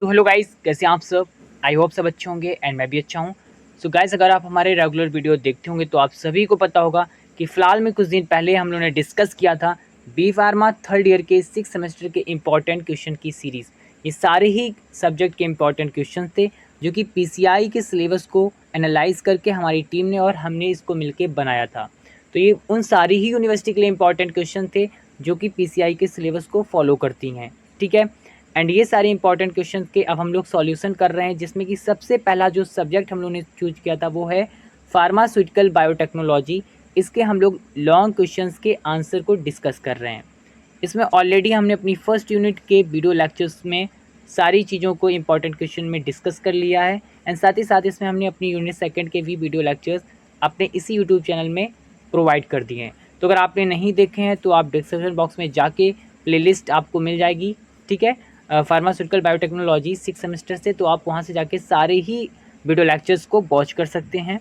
तो hello guys, कैसे हैं आप सब। आई होप सब अच्छे होंगे एंड मैं भी अच्छा हूं। सो गाइस, अगर आप हमारे रेगुलर वीडियो देखते होंगे तो आप सभी को पता होगा कि फ़िलहाल में कुछ दिन पहले हम लोगों ने डिस्कस किया था बी फार्मा थर्ड ईयर के 6 सेमेस्टर के इम्पॉर्टेंट क्वेश्चन की सीरीज़। ये सारे ही सब्जेक्ट के इम्पॉर्टेंट क्वेश्चन थे जो कि पीसीआई के सिलेबस को एनालाइज करके हमारी टीम ने और हमने इसको मिलकर बनाया था। तो ये उन सारी ही यूनिवर्सिटी के लिए इम्पॉर्टेंट क्वेश्चन थे जो कि पीसीआई के सिलेबस को फॉलो करती हैं। ठीक है, एंड ये सारे इंपॉर्टेंट क्वेश्चन के अब हम लोग सॉल्यूशन कर रहे हैं, जिसमें कि सबसे पहला जो सब्जेक्ट हम लोग ने चूज किया था वो है फार्मास्यूटिकल बायोटेक्नोलॉजी। इसके हम लोग लॉन्ग क्वेश्चंस के आंसर को डिस्कस कर रहे हैं। इसमें ऑलरेडी हमने अपनी फर्स्ट यूनिट के वीडियो लेक्चर्स में सारी चीज़ों को इंपॉर्टेंट क्वेश्चन में डिस्कस कर लिया है एंड साथ ही साथ इसमें हमने अपनी यूनिट सेकंड के भी वीडियो लेक्चर्स अपने इसी यूट्यूब चैनल में प्रोवाइड कर दिए हैं। तो अगर आपने नहीं देखे हैं तो आप डिस्क्रिप्शन बॉक्स में जाके प्लेलिस्ट आपको मिल जाएगी। ठीक है, फार्मास्यूटिकल बायोटेक्नोलॉजी 6 सेमेस्टर से, तो आप वहाँ से जाके सारे ही वीडियो लेक्चर्स को वॉच कर सकते हैं।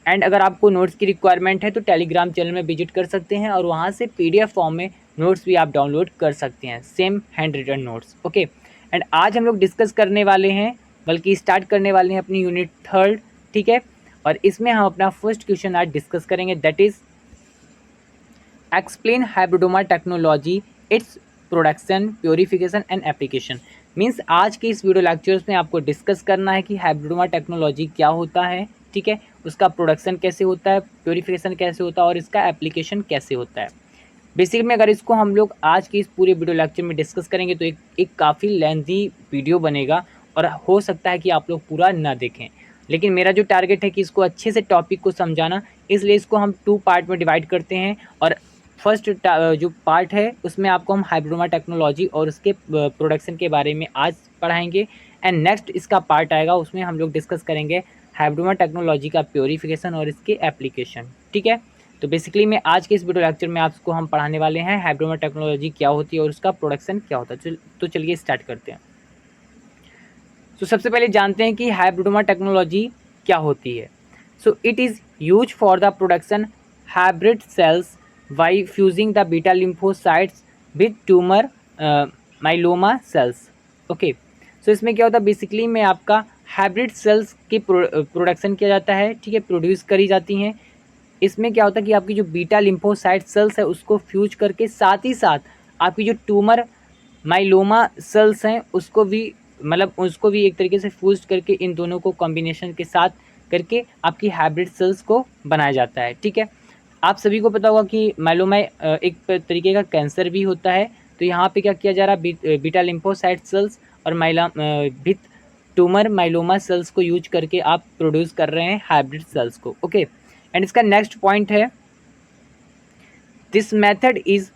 एंड अगर आपको नोट्स की रिक्वायरमेंट है तो टेलीग्राम चैनल में विजिट कर सकते हैं और वहाँ से पीडीएफ फॉर्म में नोट्स भी आप डाउनलोड कर सकते हैं, same handwritten notes. Okay, and आज हम लोग डिस्कस करने वाले हैं, बल्कि स्टार्ट करने वाले हैं अपनी यूनिट थर्ड। ठीक है, और इसमें हम अपना फर्स्ट क्वेश्चन आज डिस्कस करेंगे, that is explain hybridoma technology, its production, purification and application. Means आज के इस वीडियो लेक्चर्स में आपको डिस्कस करना है कि हाइब्रिडोमा टेक्नोलॉजी क्या होता है। ठीक है, उसका प्रोडक्शन कैसे होता है, प्योरीफिकेशन कैसे होता है और इसका एप्लीकेशन कैसे होता है। बेसिक में अगर इसको हम लोग आज के इस पूरे वीडियो लेक्चर में डिस्कस करेंगे तो एक काफ़ी लेंथी वीडियो बनेगा और हो सकता है कि आप लोग पूरा ना देखें। लेकिन मेरा जो टारगेट है कि इसको अच्छे से टॉपिक को समझाना, इसलिए इसको हम 2 पार्ट में डिवाइड करते हैं। और फर्स्ट जो पार्ट है उसमें आपको हम हाइब्रिडोमा टेक्नोलॉजी और उसके प्रोडक्शन के बारे में आज पढ़ाएंगे। एंड नेक्स्ट इसका पार्ट आएगा, उसमें हम लोग डिस्कस करेंगे हाइब्रिडोमा टेक्नोलॉजी का प्योरीफिकेशन और इसके एप्लीकेशन। ठीक है, तो बेसिकली मैं आज के इस वीडियो लेक्चर में आपको हम पढ़ाने वाले हैं हाइब्रिडोमा टेक्नोलॉजी क्या होती है और उसका प्रोडक्शन क्या होता है। तो चलिए स्टार्ट करते हैं। तो सबसे पहले जानते हैं कि हाइब्रिडोमा टेक्नोलॉजी क्या होती है। So it is use for the production hybrid cells by fusing the beta lymphocytes with tumour myeloma cells. Okay, so इसमें क्या होता है, बेसिकली में आपका हाइब्रिड सेल्स की प्रोडक्शन किया जाता है। ठीक है, प्रोड्यूस करी जाती हैं। इसमें क्या होता है कि आपकी जो बीटा लिम्फोसाइट सेल्स है उसको फ्यूज करके साथ ही साथ आपकी जो ट्यूमर माइलोमा सेल्स हैं उसको भी, मतलब उसको भी एक तरीके से फ्यूज करके इन दोनों को कॉम्बिनेशन के साथ करके आपकी हाइब्रिड सेल्स को बनाया जाता है। ठीक है, आप सभी को पता होगा कि माइलोमा एक तरीके का कैंसर भी होता है। तो यहाँ पे क्या किया जा रहा है, बीटा लिम्फोसाइट सेल्स और विथ ट्यूमर माइलोमा सेल्स को यूज करके आप प्रोड्यूस कर रहे हैं हाइब्रिड सेल्स को। ओके, एंड इसका नेक्स्ट पॉइंट है, this method is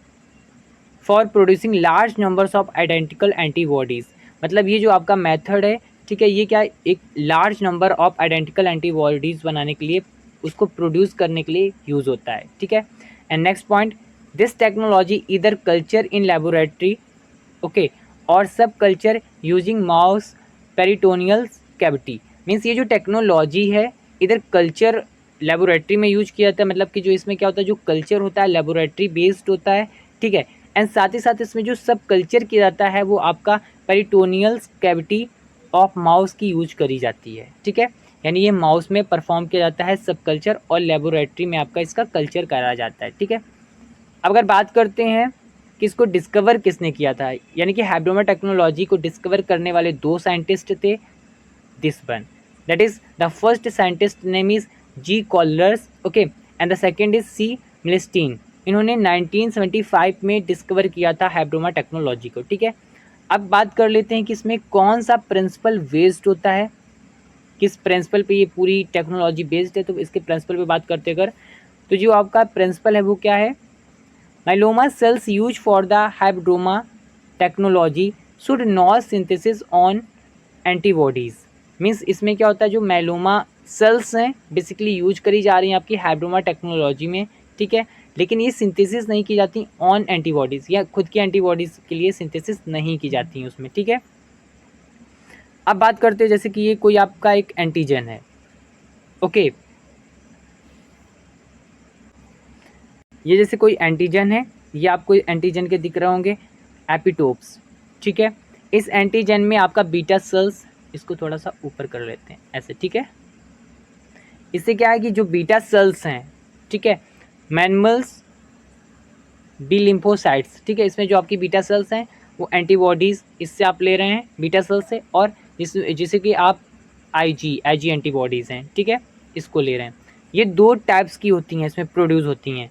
for producing large numbers of identical antibodies. मतलब ये जो आपका मेथड है, ठीक है, ये क्या एक large number of identical antibodies बनाने के लिए, उसको प्रोड्यूस करने के लिए यूज़ होता है। ठीक है, and next point, this technology इधर कल्चर इन लेबोरेटरी, ओके, और सब culture using mouse peritoneal cavity. Means ये जो टेक्नोलॉजी है इधर कल्चर लेबोरेटरी में यूज किया जाता है। मतलब कि जो इसमें क्या होता है, जो कल्चर होता है लेबोरेटरी बेस्ड होता है। ठीक है, एंड साथ ही साथ इसमें जो सब कल्चर किया जाता है वो आपका पेरिटोनियल कैविटी ऑफ माउस की यूज करी जाती है। ठीक है, यानी ये माउस में परफॉर्म किया जाता है सब कल्चर और लेबोरेटरी में आपका इसका कल्चर कराया जाता है। ठीक है, अब अगर बात करते हैं कि इसको डिस्कवर किसने किया था, यानी कि हाइब्रिडोमा टेक्नोलॉजी को डिस्कवर करने वाले 2 साइंटिस्ट थे। This one, that is the first scientist name is G Kohlers, okay, and the second is C Milstein. इन्होंने 1975 में डिस्कवर किया था हाइब्रिडोमा टेक्नोलॉजी को। ठीक है, अब बात कर लेते हैं कि इसमें कौन सा प्रिंसिपल बेस्ड होता है, किस प्रिंसिपल पे ये पूरी टेक्नोलॉजी बेस्ड है। तो इसके प्रिंसिपल पे बात करते अगर, तो जो आपका प्रिंसिपल है वो क्या है, myeloma sales use for the hybridoma technology should not synthesis on antibodies. Means इसमें क्या होता है, जो माइलोमा सेल्स हैं बेसिकली यूज करी जा रही हैं आपकी हाइब्रिडोमा टेक्नोलॉजी में। ठीक है, लेकिन ये सिंथेसिस नहीं की जाती ऑन एंटीबॉडीज़, या खुद की एंटीबॉडीज़ के लिए सिंथेसिस नहीं की जाती हैं उसमें। ठीक है, अब बात करते हैं जैसे कि ये कोई आपका एक एंटीजन है। ओके, ये जैसे कोई एंटीजन है, ये आपको एंटीजन के दिख रहे होंगे एपिटोप्स। ठीक है, इस एंटीजन में आपका बीटा सेल्स, इसको थोड़ा सा ऊपर कर लेते हैं ऐसे, ठीक है। इससे क्या है कि जो बीटा सेल्स हैं, ठीक है, मैमल्स बी लिम्फोसाइट्स, ठीक है, इसमें जो आपकी बीटा सेल्स हैं वो एंटीबॉडीज़ इससे आप ले रहे हैं बीटा सेल्स से, और जिसे कि आप आईजी एंटीबॉडीज़ हैं, ठीक है, इसको ले रहे हैं। ये दो टाइप्स की होती हैं, इसमें प्रोड्यूस होती हैं।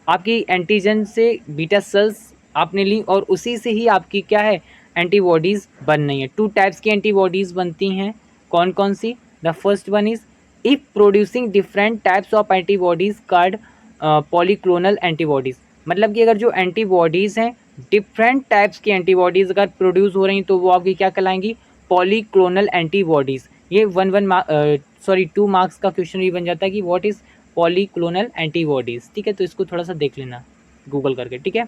आपकी एंटीजन से बीटा सेल्स आपने ली और उसी से ही आपकी क्या है एंटीबॉडीज़ बन रही हैं। 2 टाइप्स की एंटीबॉडीज़ बनती हैं। कौन कौन सी? The first one is if producing different types of antibodies called polyclonal antibodies. मतलब कि अगर जो एंटीबॉडीज़ हैं, डिफरेंट टाइप्स की एंटीबॉडीज़ अगर प्रोड्यूस हो रही हैं तो वो आपकी क्या कहलाएंगी? Polyclonal antibodies. ये 2 मार्क्स का क्वेश्चन भी बन जाता है कि व्हाट इज़ पॉलीक्लोनल एंटीबॉडीज़, ठीक है। तो इसको थोड़ा सा देख लेना गूगल करके, ठीक है।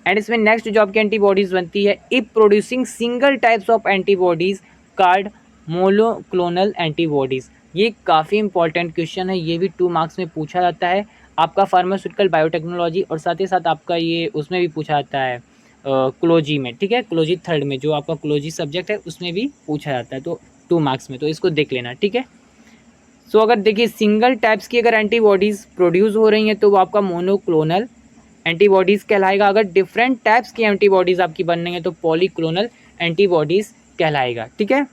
एंड इसमें नेक्स्ट जो आपकी एंटीबॉडीज़ बनती है, if producing single types of antibodies called monoclonal antibodies. ये काफ़ी इंपॉर्टेंट क्वेश्चन है, ये भी 2 मार्क्स में पूछा जाता है आपका फार्मास्यूटिकल बायोटेक्नोलॉजी, और साथ ही साथ आपका ये उसमें भी पूछा जाता है क्लोजी में, ठीक है, क्लोजी 3rd में जो आपका क्लोजी सब्जेक्ट है उसमें भी पूछा जाता है, तो 2 मार्क्स में, तो इसको देख लेना, ठीक है। सो अगर देखिए सिंगल टाइप्स की अगर एंटीबॉडीज़ प्रोड्यूस हो रही हैं तो वो आपका मोनोक्लोनल एंटीबॉडीज़ कहलाएगा। अगर डिफरेंट टाइप्स की एंटीबॉडीज़ आपकी बन रही हैं तो पॉलीक्लोनल एंटीबॉडीज़ कहलाएगा, ठीक है।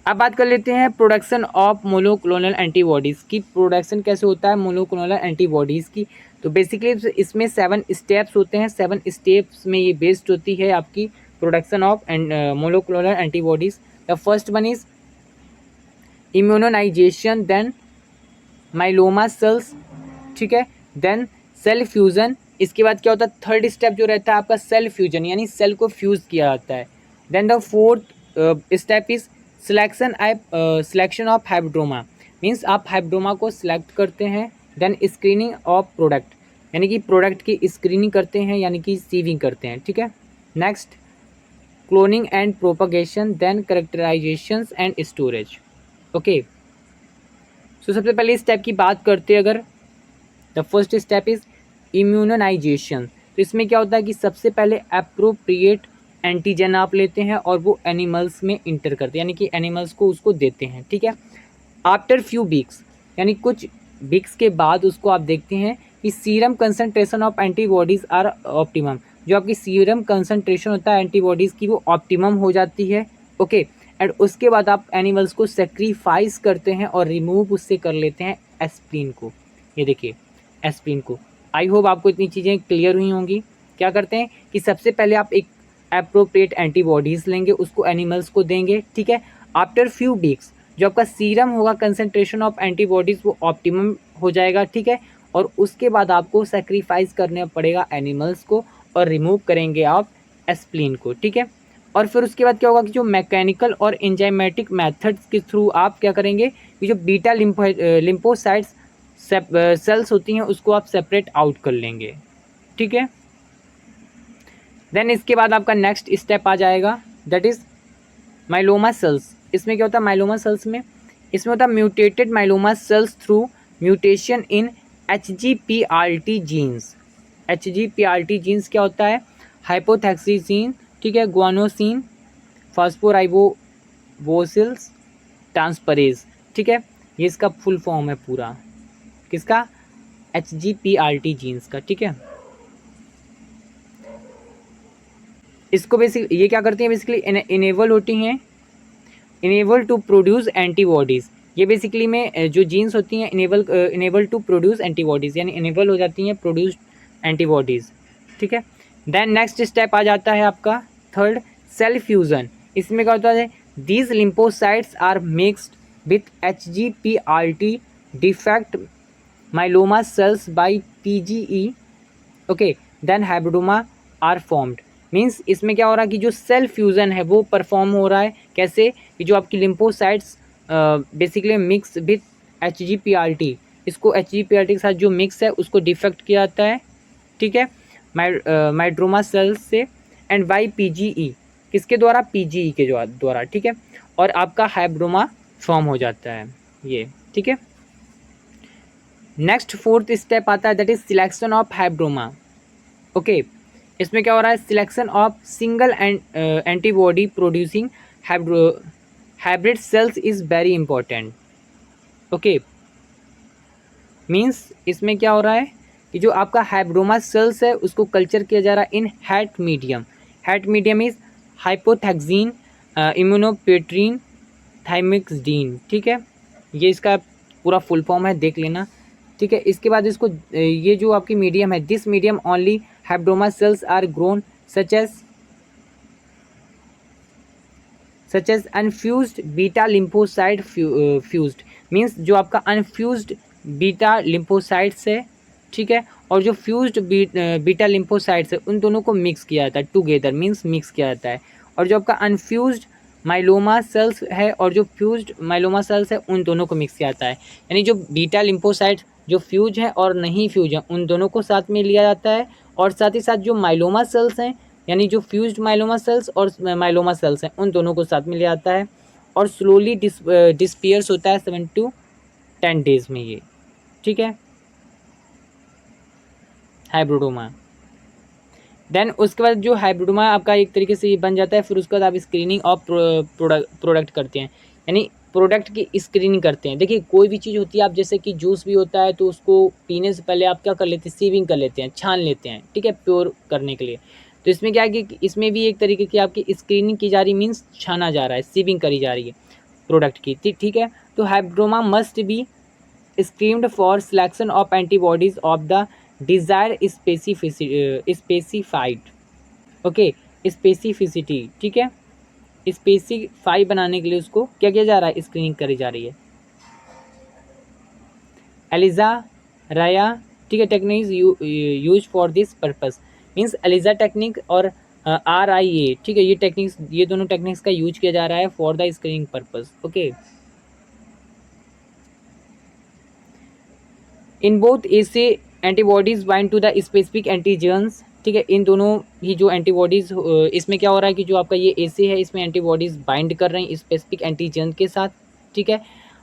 अब बात कर लेते हैं प्रोडक्शन ऑफ मोनोक्लोनल एंटीबॉडीज़ की। प्रोडक्शन कैसे होता है मोनोक्लोनल एंटीबॉडीज़ की? तो बेसिकली इसमें 7 स्टेप्स होते हैं। 7 स्टेप्स में ये बेस्ड होती है आपकी production of monoclonal antibodies. The first one is immunisation, then myeloma cells, ठीक है, देन सेल फ्यूज़न। इसके बाद क्या होता है? 3rd स्टेप जो रहता है आपका सेल फ्यूजन, यानी सेल को फ्यूज़ किया जाता है। Then the 4th step is selection of hybridoma, means आप हाइब्रोमा को सिलेक्ट करते हैं। देन स्क्रीनिंग ऑफ प्रोडक्ट, यानी कि प्रोडक्ट की स्क्रीनिंग करते हैं, यानी कि सीविंग करते हैं, ठीक है। Next cloning and propagation, then characterisation and storage. Okay, so सबसे पहले स्टेप की बात करते हैं अगर, the first step is immunisation. तो इसमें क्या होता है कि सबसे पहले अप्रोप्रिएट एंटीजन आप लेते हैं और वो एनिमल्स में इंटर करते हैं, यानी कि एनिमल्स को उसको देते हैं, ठीक है। आफ्टर फ्यू वीक्स, यानी कुछ वीक्स के बाद उसको आप देखते हैं कि serum concentration of antibodies are optimum. जो आपकी सीरम कंसनट्रेशन होता है एंटीबॉडीज़ की वो ऑप्टिमम हो जाती है, ओके। एंड उसके बाद आप एनिमल्स को सेक्रीफाइस करते हैं और रिमूव उससे कर लेते हैं एस्प्रीन को। ये देखिए एस्प्रीन को। आई होप आपको इतनी चीज़ें क्लियर हुई होंगी। क्या करते हैं कि सबसे पहले आप एक अप्रोप्रिएट एंटीबॉडीज़ लेंगे, उसको एनिमल्स को देंगे, ठीक है। आफ्टर फ्यू वीक्स जो आपका सीरम होगा कंसनट्रेशन ऑफ एंटीबॉडीज़ वो ऑप्टिमम हो जाएगा, ठीक है। और उसके बाद आपको सेक्रीफाइस करना पड़ेगा एनिमल्स को और रिमूव करेंगे आप एस्प्लीन को, ठीक है। और फिर उसके बाद क्या होगा कि जो मैकेनिकल और एंजाइमेटिक मेथड्स के थ्रू आप क्या करेंगे कि जो बीटा लिम्फोसाइट्स सेल्स होती हैं उसको आप सेपरेट आउट कर लेंगे, ठीक है। देन इसके बाद आपका नेक्स्ट स्टेप आ जाएगा, दैट इज़ माइलोमा सेल्स। इसमें क्या होता है माइलोमा सेल्स में? इसमें होता है mutated myeloma cells through mutation in HGPRT genes. HGPRT genes क्या होता है? हाइपोथैक्सीजीन, ठीक है, ग्वानोसिन फॉस्फोराइबोसिल्स ट्रांसपरेज, ठीक है। ये इसका फुल फॉर्म है पूरा, किसका? HGPRT जीन्स का, ठीक है। इसको बेसिक ये क्या करती हैं बेसिकली इनेबल होती हैं, इनेबल टू प्रोड्यूस एंटीबॉडीज़। ये बेसिकली में जो जीन्स होती हैं इनेबल टू प्रोड्यूस एंटीबॉडीज़, यानी इनेबल हो जाती हैं प्रोड्यूस एंटीबॉडीज़, ठीक है। देन नेक्स्ट स्टेप आ जाता है आपका 3rd सेल फ्यूज़न। इसमें क्या होता है? These lymphocytes are mixed with HGPRT defect myeloma cells by PGE, okay, then hybridoma are formed. Means इसमें क्या हो रहा है कि जो सेल फ्यूज़न है वो परफॉर्म हो रहा है कैसे कि जो आपकी lymphocytes basically mix with HGPRT, इसको HGPRT के साथ जो मिक्स है उसको डिफेक्ट किया जाता है, ठीक है, माइड्रोमा सेल्स से, एंड बाई PGE, किसके द्वारा? PGE के द्वारा, ठीक है। और आपका हाइब्रोमा फॉर्म हो जाता है ये, ठीक है। नेक्स्ट 4th स्टेप आता है that is selection of hybridoma, okay. इसमें क्या हो रहा है, selection of single antibody producing hybrid cells is very important. Okay, means इसमें क्या हो रहा है कि जो आपका हाइब्रोमा सेल्स है उसको कल्चर किया जा रहा है in HAT medium. HAT medium is hypoxanthine aminopterin thymidine. ठीक है, ये इसका पूरा फुल फॉर्म है, देख लेना। ठीक है, इसके बाद इसको ये जो आपकी मीडियम है, this medium only hybridoma cells are grown such as unfused beta lymphocyte fused. Means जो आपका अनफ्यूज्ड बीटा लिम्फोसाइट्स है, ठीक है, और जो फ्यूज्ड बीटा लिम्फोसाइट्स है उन दोनों को मिक्स किया जाता है टुगेदर, मीन्स मिक्स किया जाता है। और जो आपका अनफ्यूज्ड माइलोमा सेल्स है और जो फ्यूज्ड माइलोमा सेल्स है उन दोनों को मिक्स किया जाता है। यानी जो बीटा लिम्फोसाइट जो फ्यूज है और नहीं फ्यूज है उन दोनों को साथ में लिया जाता है, और साथ ही साथ जो माइलोमा सेल्स हैं यानी जो फ्यूज्ड माइलोमा सेल्स और माइलोमा सेल्स हैं उन दोनों को साथ में लिया जाता है, और स्लोली डिस्पियर्स होता है 7 to 10 डेज में ये। ठीक है, हाइब्रिडोमा। देन उसके बाद जो हाइब्रिडोमा आपका एक तरीके से ये बन जाता है, फिर उसके बाद आप स्क्रीनिंग ऑफ प्रोडक्ट करते हैं, यानी प्रोडक्ट की स्क्रीनिंग करते हैं। देखिए कोई भी चीज़ होती है, आप जैसे कि जूस भी होता है तो उसको पीने से पहले आप क्या कर लेते हैं, सीविंग कर लेते हैं, छान लेते हैं, ठीक है, प्योर करने के लिए। तो इसमें क्या है कि इसमें भी एक तरीके की आपकी स्क्रीनिंग की जा रही, मीन्स छाना जा रहा है, सीविंग करी जा रही है प्रोडक्ट की। ठीक है, तो hybridoma must be screened for selection of antibodies of the desired specified। Okay, specificity. ठीक है, स्पेसिफाई बनाने के लिए उसको क्या किया जा रहा है, स्क्रीनिंग करी जा रही है। एलिजा राया, ठीक है, technique use for this purpose. Means ELISA technique और RIA, ठीक है, ये टेक्निक्स, ये दोनों टेक्निक्स का यूज किया जा रहा है for the screening purpose. Okay, in both assays antibodies bind to the specific antigens. ठीक है, इन दोनों ही जो एंटीबॉडीज, इसमें क्या हो रहा है कि जो आपका ये ऐसे है इसमें एंटीबॉडीज बाइंड कर रहे हैं स्पेसिफिक एंटीजन के साथ। ठीक है,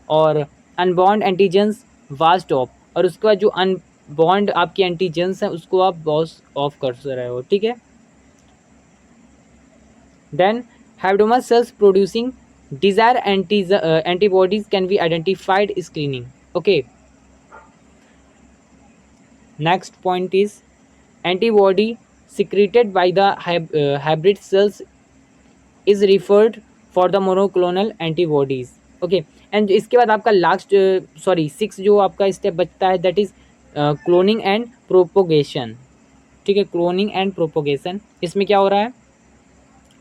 और अनबॉन्ड एंटीजन्स वास्ट ऑफ, और उसके बाद जो अनबॉन्ड आपके एंटीजन्स हैं उसको आप बॉस ऑफ कर रहे हो। ठीक है, then hybridoma cells producing desire antibodies can be identified screening. Okay, next point is antibody secreted by the hybrid cells is referred for the monoclonal antibodies। Okay, and इसके बाद आपका लास्ट 6 जो आपका स्टेप बचता है that is cloning and propagation. ठीक है, cloning and propagation, इसमें क्या हो रहा है,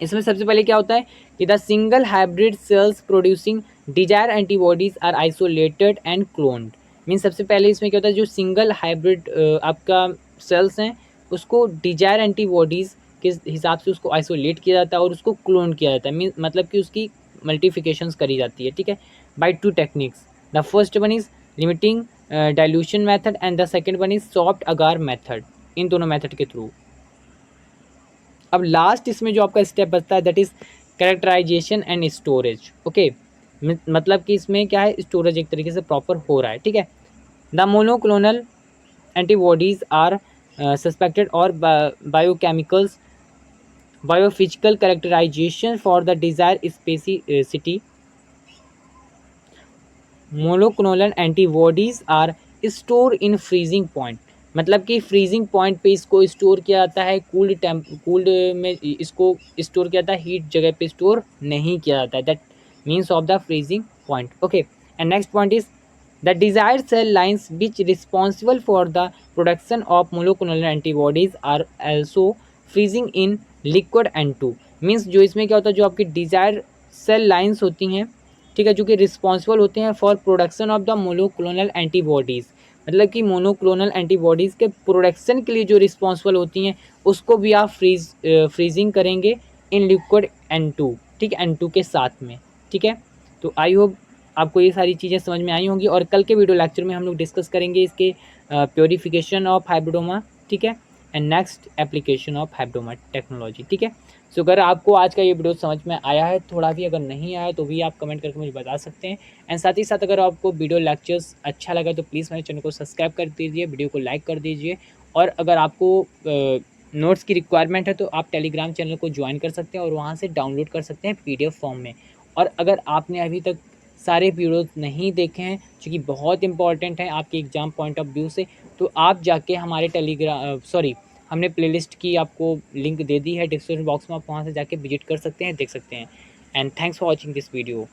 इसमें सबसे पहले क्या होता है कि the single hybrid cells producing desire antibodies are isolated and cloned. Mean सबसे पहले इसमें क्या होता है, जो सिंगल हाइब्रिड आपका सेल्स हैं उसको डिजायर एंटीबॉडीज़ के हिसाब से उसको आइसोलेट किया जाता है और उसको क्लोन किया जाता है, मीन मतलब कि उसकी मल्टीफिकेशंस करी जाती है। ठीक है, by 2 techniques, the first one is limiting dilution method and the second one is soft agar method. इन दोनों मेथड के थ्रू। अब लास्ट इसमें जो आपका स्टेप बचता है that is characterisation and storage. Okay, मतलब कि इसमें क्या है, स्टोरेज एक तरीके से प्रॉपर हो रहा है। ठीक है, the monoclonal antibodies are suspected और biochemicals biophysical characterisation for the desire specificity. Monoclonal antibodies are store in freezing point, मतलब कि फ्रीजिंग पॉइंट पे इसको स्टोर किया जाता है, कूल्ड में इसको स्टोर किया जाता है, हीट जगह पे स्टोर नहीं किया जाता है, that means of the freezing point. Okay, and next point is the desired cell lines which responsible for the production of monoclonal antibodies are also freezing in liquid N2। Means जो इसमें क्या होता है, जो आपकी डिजायर सेल लाइन्स होती हैं, ठीक है, जो कि रिस्पॉन्सिबल होते हैं for production of the monoclonal antibodies, मतलब कि मोनोक्लोनल एंटीबॉडीज़ के प्रोडक्शन के लिए जो रिस्पॉन्सिबल होती हैं उसको भी आप फ्रीजिंग करेंगे इन लिक्विड N2। ठीक है, N2 के साथ में। ठीक है, तो आई होप आपको ये सारी चीज़ें समझ में आई होंगी, और कल के वीडियो लेक्चर में हम लोग डिस्कस करेंगे इसके प्योरीफिकेशन ऑफ हाइब्रिडोमा। ठीक है, and next application of hybridoma technology. ठीक है, सो अगर आपको आज का ये वीडियो समझ में आया है, थोड़ा भी अगर नहीं आया तो भी आप कमेंट करके मुझे बता सकते हैं। एंड साथ ही साथ अगर आपको वीडियो लेक्चर्स अच्छा लगा तो प्लीज़ मेरे चैनल को सब्सक्राइब कर दीजिए, वीडियो को लाइक कर दीजिए, और अगर आपको नोट्स की रिक्वायरमेंट है तो आप टेलीग्राम चैनल को ज्वाइन कर सकते हैं और वहाँ से डाउनलोड कर सकते हैं पीडीएफ फॉर्म में। और अगर आपने अभी तक सारे वीडियोस नहीं देखे हैं जो कि बहुत इंपॉर्टेंट है आपके एग्ज़ाम पॉइंट ऑफ व्यू से, तो आप जाके हमारे हमने प्लेलिस्ट की आपको लिंक दे दी है डिस्क्रिप्शन बॉक्स में, आप वहाँ से जाके विजिट कर सकते हैं, देख सकते हैं। And thanks for watching this video.